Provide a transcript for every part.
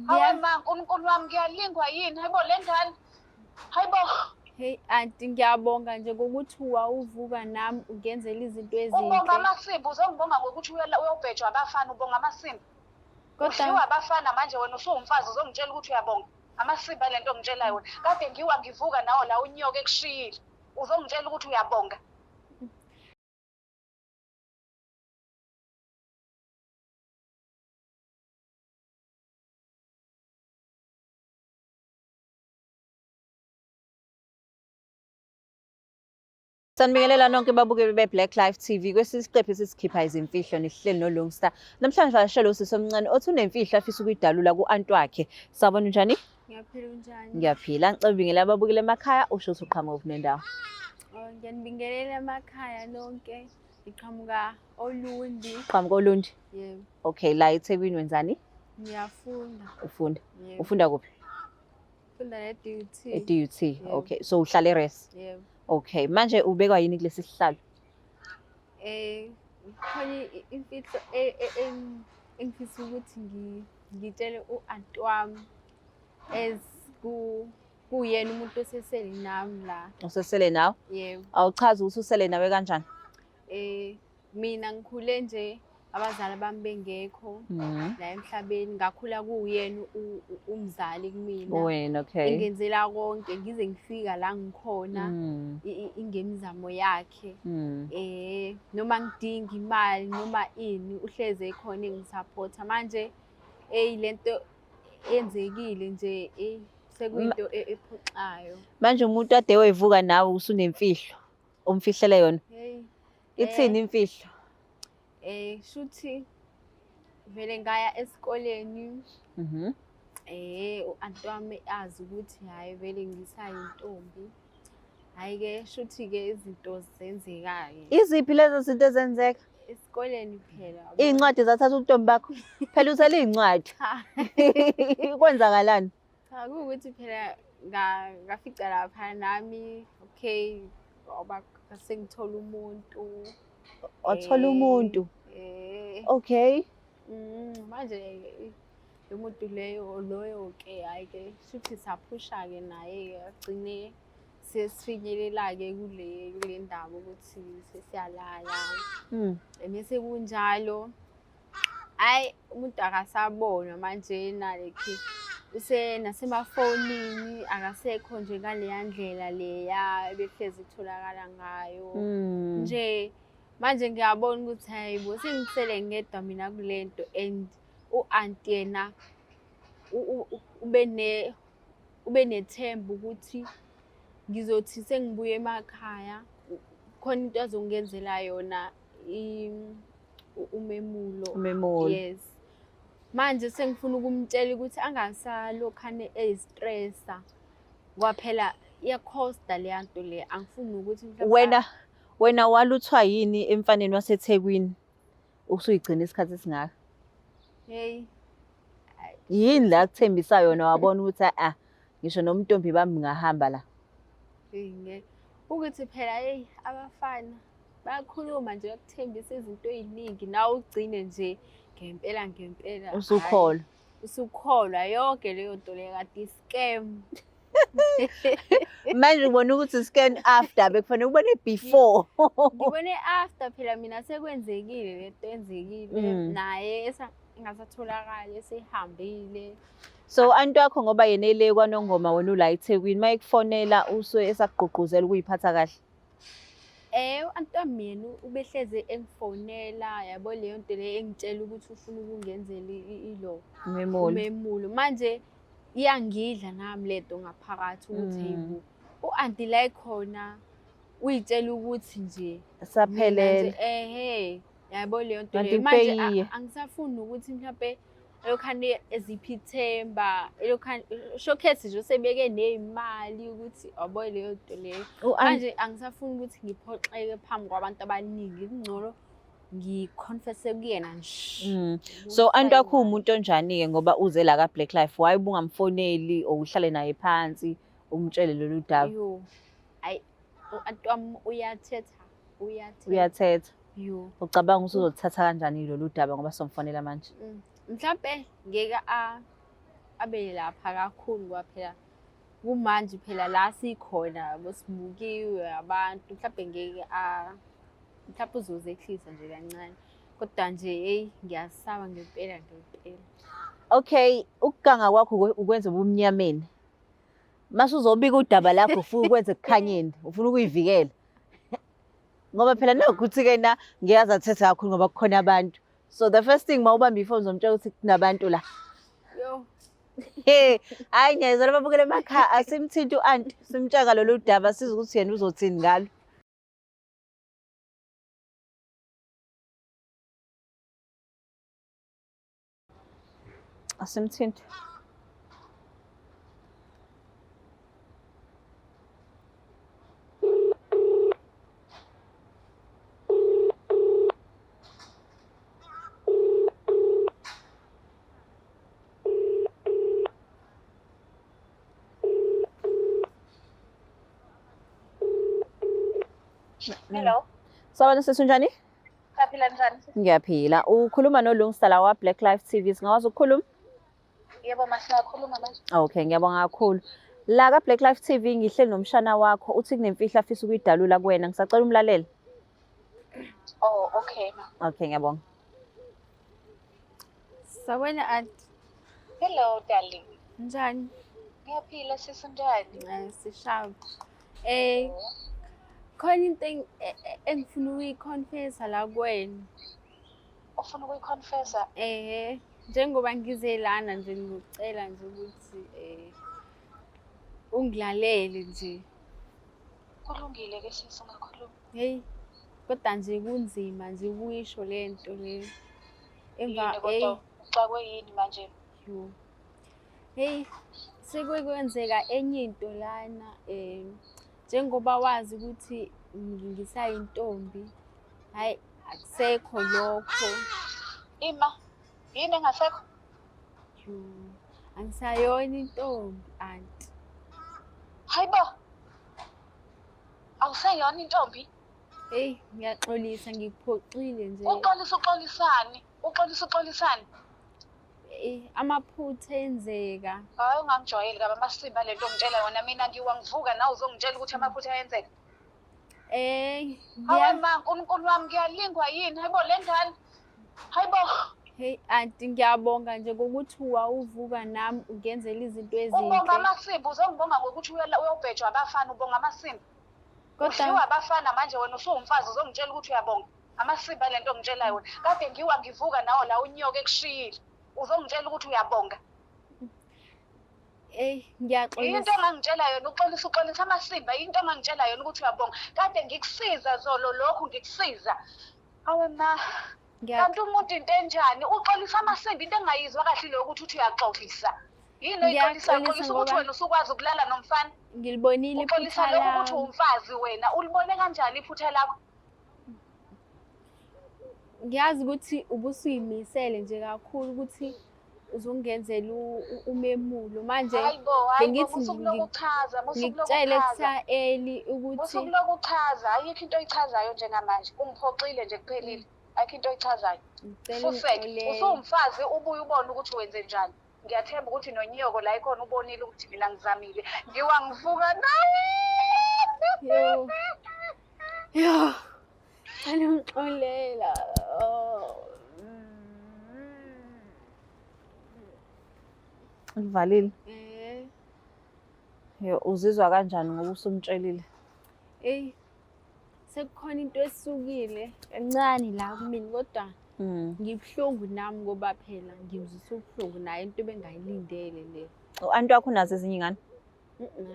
Hawe ma uNkulunkulu wami ngiyalingwa yini? Hayibo le ngane. Hayibo. Hey anti ngiyabonga nje ngokuthi wawuvuka nami ungenzela izinto Ubonga ezinhle. amasimbi uzongibonga ngokuthi uyobhejwa abafana ubonga amasimbi. Ushiwa abafana manje wena usuwumfazi uzongitshela ukuthi uyabonga. Amasimbi alento ongitshela yona. Kade ngivuka nawo la unyoka ekushiyile. Uzongitshela ukuthi uyabonga. Sanibingelela nonke babukeli be-Black Life TV. Kwesithi isiqephu esisikhipha izimfihlo nihleli no-Longstar. Namhlanje vashelo usisi omncane othi unemfihlo afisa ukuyidalula ku-anti wakhe. Sabona njani? Ngiyaphila unjani? Ngiyaphila. Ngicela ubingelela ababukeli emakhaya usho ukuthi uqhamuka kuphi nendawo. Ngiyanibingelela emakhaya nonke. Ngiqhamuka Olundi. Uqhamuka Olundi? Yebo. Okay, la eThekwini wenzani? Ngiyafunda. Ufunda? Yebo. Ufunda kuphi? Ufunda e-DUT. E-DUT. Yebo. Okay, so uhlala eRes? Yebo. Okay, manje ubekwa yini kulesi sihlalo? Khona imfihlo engifisa ukuthi ngitshele u-anti wami kuyena umuntu osesele nami la. Usesele nawe? Yebo. Awuchazi ukuthi usele nawe kanjani? Mina ngikhule nje abazali bami bengekho la emhlabeni, ngakhula kuyena umzali kumina. Wena, okay. Ingenzela konke ngize ngifika la ngikhona ingemizamo yakhe. Noma ngidinga imali noma ini uhleze ekhona engisupporta. Manje lento yenzekile nje sekuyinto ephoxayo. Manje umuntu ade wayivuka nawe usunemfihlo umfihlele yona. Ithini imfihlo? Shuthi vele ngaya esikoleni. U-anti wami azi ukuthi hayi vele ngisayintombi. Hayi-ke shuthi ke izinto zenzeka-ke. Iziphi lezo zinto ezenzeka? Esikoleni phela. Iy'ncwadi zathatha ubuntombi bakho? Phela uthole iy'ncwadi. Kwenzakalani? Cha kuwukuthi phela ngafica lapha nami okay ngoba sengithola umuntu. Wathola umuntu? Okay. Manje lo muntu loyo-ke hhayi-ke shuthi saphusha-ke naye-ke agcine sesifinyelela-ke kule ndaba ukuthi sesiyalala. Mese kunjalo hhayi umuntu akasabonwa manje nalekhi nasemafonini akasekho nje ngaleya ndlela leya ebehlezi itholakala ngayo. Nje manje ngiyabona ukuthi hayibo sengisele ngedwa mina kulento and u-anti yena ube nethemba ukuthi ngizothi sengibuye emakhaya khona into azongenzela yona umemulo. Yes. Manje sengifuna ukumtshela ukuthi angasalokhane ezistressa ngoba phela iyakhosta leya nto le. Angifuni ukuthi mhlawumbe wena waluthwa yini emfaneni waseThekwini usuyigcina isikhathi esingaka? Hey. Yini la kuthembisa yona wabona ukuthi ngisho nomntombi bami ngahamba la? Ukuthi phela hey abafana bayakhuluma nje bakuthembisa izinto ey'ningi nawe ugcine nje ngempela. Usukholwa yonke leyo nto leyo kade i-scam. Manje ubona ukuthi scan after bekufanele ubone before. Ngibone after phela mina sekwenzekile lento yenzekile naye engasatholakali esehambile. So anti wakho ngoba yena ele kwaNongoma wena ula eThekwini mayekufonela esakugqugquzela ukuyiphatha kahle. U-anti wami yena ubehleze engifonela yabo leyo nto le engitshela ukuthi ufuna ukungenzela umemulo. Manje iyangidla nami lento ngaphakathi ukuthi yibo u-anti la ekhona uyitshela ukuthi nje saphelele. Yabo leyo nto le manje angisafuni ukuthi mhlawumbe elokhane eziphi ithemba elokhane showcase nje sebeke nezimali ukuthi yabo leyo nto leyo. Manje angisafuni ukuthi ngiphoxeke phambi kwabantu abaningi kungcono ngiconfesse kuyena nje. So anti wakho umuntu onjani-ke ngoba uze la ka Black Life why ubungamfoneli or uhlale naye phansi umtshele lolu daba? Hayi u-anti wami uyathetha. Ucabanga usuzolithatha kanjani lolu daba ngoba somfonela manje? Mhlawumbe ngeke abe lapha kakhulu ngoba phela kumanje phela la sikhona bosibukiwe abantu mhlawumbe ngeke mhlawumbe uzozehlisa nje kancane kodwa nje hey ngiyasaba ngempela. Okay, ukuganga kwakho ukwenza ubumnyameni. Mase uzobika udaba lakho ufuna ukwenza ekukhanyeni, ufuna ukuyivikela. Ngoba phela nokuthi-ke na ngiyazi athetha kakhulu ngoba kukhona abantu. So the first thing mawubamba ifoni uzomtshela ukuthi kunabantu la. Yo. Hayi ngiyazona babukele emakhaya asimthinti u-anti simtshaka lolu daba siza ukuthi yena uzothini ngalo. Asimthinti. Hello. Sawubona sisi unjani? Saphila njani? Ngiyaphila. Ukhuluma noLungstar wa Black Life TV. Singawazi ukukhuluma? Yebo masiyakhuluma manje. Okay, ngiyabonga kakhulu. La ka Black Life TV ngihleli nomshana wakho uthi kunemfihlo afisa ukuyidalula kuwena. Ngisacela umlaleli. Oh, okay ma. Okay, ngiyabonga. Sawubona aunty. Hello darling. Njani? Ngiyaphila sisi njani? Sishaba. Khona into engifuna ukuyiconfessa la kuwena. Ufuna ukuyiconfessa? Njengoba ngize lana nje ngicela nje ukuthi ungilalele nje. Kulungile ke sisi ungakhuluma. Hey, kodwa nje kunzima nje ukuyisho lento le. Emva uxakwe yini manje? Yo. Hey, sekwekwenzeka enye into lana njengoba wazi ukuthi ngisayintombi hayi akusekho lokho. Ima yini engasekho? Angisayona intombi anti. Hayibo. Awuseyona intombi? Hey ngiyaxolisa ngikuphoxile nje. Uxolisani? Uxolisani? Amaphutha enzeka. Hayi ungangijwayeli kabi amasimba lento ongitshela yona mina ngiwangivuka nawe uzongitshela ukuthi amaphutha ayenzeka. Hawe ma uNkulunkulu wami ngiyalingwa yini? Hayibo le ngane. Hayibo. Hey anti ngiyabonga nje ngokuthi wawuvuka nami ungenzela izinto ezinhle. Ubonga amasimba uzongibonga ngokuthi uyobhejwa abafana ubonga amasimba. Kodwa abafana manje wena usumfazi uzongitshela ukuthi uyabonga. Amasimba lento ongitshela yona. Kade ngivuka nawo la unyoka ekushiyile. Uzongitshela ukuthi uyabonga. Ngiyaxolisa. Into engangitshela yona uxolisa amasimba into engangitshela yona ukuthi uyabonga. Kade ngikusiza zolo lokhu ngikusiza. Hawe ma. Kanti umuntu into enjani? Uxolisa amasimba into engayizwa kahle le ukuthi uthi uyaxolisa. Yini oyixolisa ukuthi wena usukwazi ukulala nomfana? Ngilibonile iphutha lakho. Uxolisa ukuthi umfazi wena. Ulibone kanjani iphutha lakho? Ngiyazi ukuthi ubusuyimisele nje kakhulu ukuthi uzongenzela umemulo manje bengithi ngikutshele kusa'eli ukuthi usukuloku uchaza ayikho into oyichazayo njengamanje ungiphoxile nje kuphelile ayikho into oyichazayo ufeke usumfazi ubuye ubone ukuthi wenze njani ngiyathemba ukuthi nonyoko la ikhona ubonile ukuthi mina ngizamile ngiwangivuka nawe yo Angixolela. Uvalile. Yo uzizwa kanjani ngoba usumtshelile? Sekukhona into esukile encane la kumina kodwa ngibhlungu nami ngoba phela ngimzisa ubuhlungu naye into bengayilindele le. U-anti wakho unazo ezinye ingane?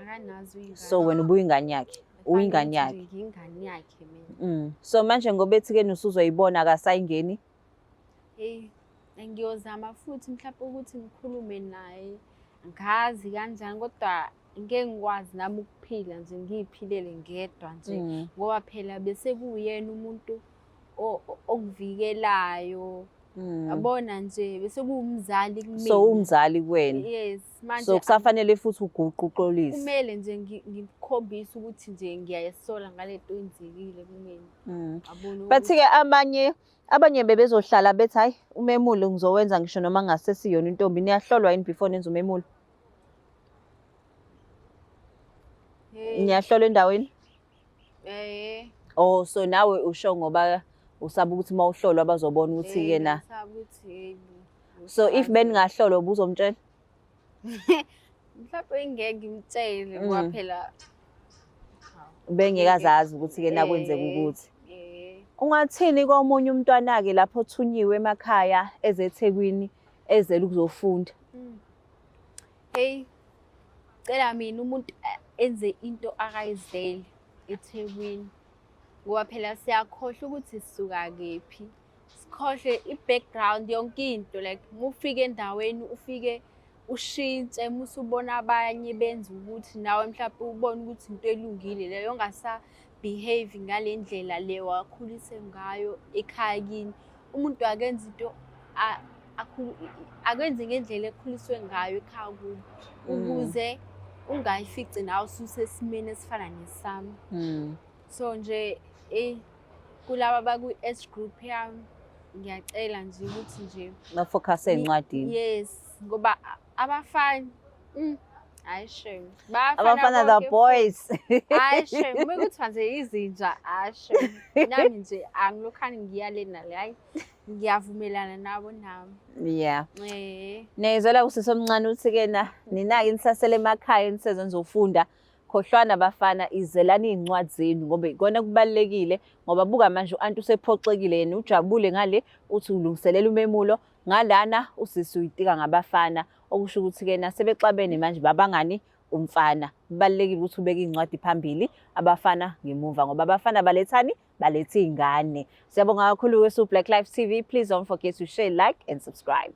Akanazo ingane. So wena ubuyingane yakhe? Uyingane yakhe? Ngingane yakhe mina. So manje ngoba ethi-ke nusuzoyibona akasayingeni? Ngiyozama futhi mhlawumbe ukuthi ngikhulume naye. Ngazi kanjani kodwa ngeke ngikwazi nami ukuphila nje ngiyiphilele ngedwa nje ngoba phela bese kuyena umuntu okuvikelayo Yabona nje bese kuwumzali kumina. So umzali kuwena. Yes, manje So kusafanele futhi uguquqolise. Kumele nje ngikhombise ukuthi nje ngiyayisola ngalento enzekile kumina. Yabona. Bathi-ke abanye bebezohlala bethi hayi umemulo ngizowenza ngisho noma ngasesiyona intombi. Niyahlolwa yini before nenza umemulo? Niyahlolwa endaweni? Oh, so nawe usho ngoba usaba ukuthi mawuhlolwa bazobona ukuthi yena. So if beningahlolwa ubuzomtshela? Mhlawumbe ngeke ngimtshele ngoba phela bengekazazi ukuthi ke nakwenzeka ukuthi. Ungathini komunye umntwana-ke lapho othunyiwe emakhaya ezeThekwini ezela ukuzofunda? Hey, cela mina umuntu enze into akayizele eThekwini. Ngoba phela siyakhohlwa ukuthi sisuka kephi. Sikhohle i-background yonke into like mufike endaweni ufike ushintshe musubona abanye benza ukuthi nawe mhlawumbe ubone ukuthi into elungile leyo ongasa behave ngale ndlela le wakhulise ngayo ekhaya kini. Umuntu akenza into akwenze ngendlela ekhuliswe ngayo ekhaya kubo ukuze ungayifici nawe ususesimeni esifana nesami. So nje kulaba baku-age group yami ngiyacela nje ukuthi nje bafocus encwadini. Yes, ngoba abafana hayi shame. Abafana the boys. Hayi shame, ukuthi manje izinja hayi shame. Nami nje angilokhani ngiyale nale hayi ngiyavumelana nabo nami. Yeah. Nezela usisomncane uthi-ke nina-ke inisasele emakhaya nisezenza ufunda. Khohlwana bafana izelani iy'ncwadi zenu ngoba ikona kubalulekile ngoba buka manje u-anti usephoxekile yena ujabule ngale uthi ulungiselela umemulo ngalana usisi uyitika ngabafana okusho ukuthi-ke nasebexabene manje babangani umfana. Kubalulekile ukuthi ubeke iy'ncwadi phambili abafana ngemuva ngoba abafana balethani baletha iy'ngane. Siyabonga kakhulu-ke su Black Lives TV. Please don't forget to share, like and subscribe.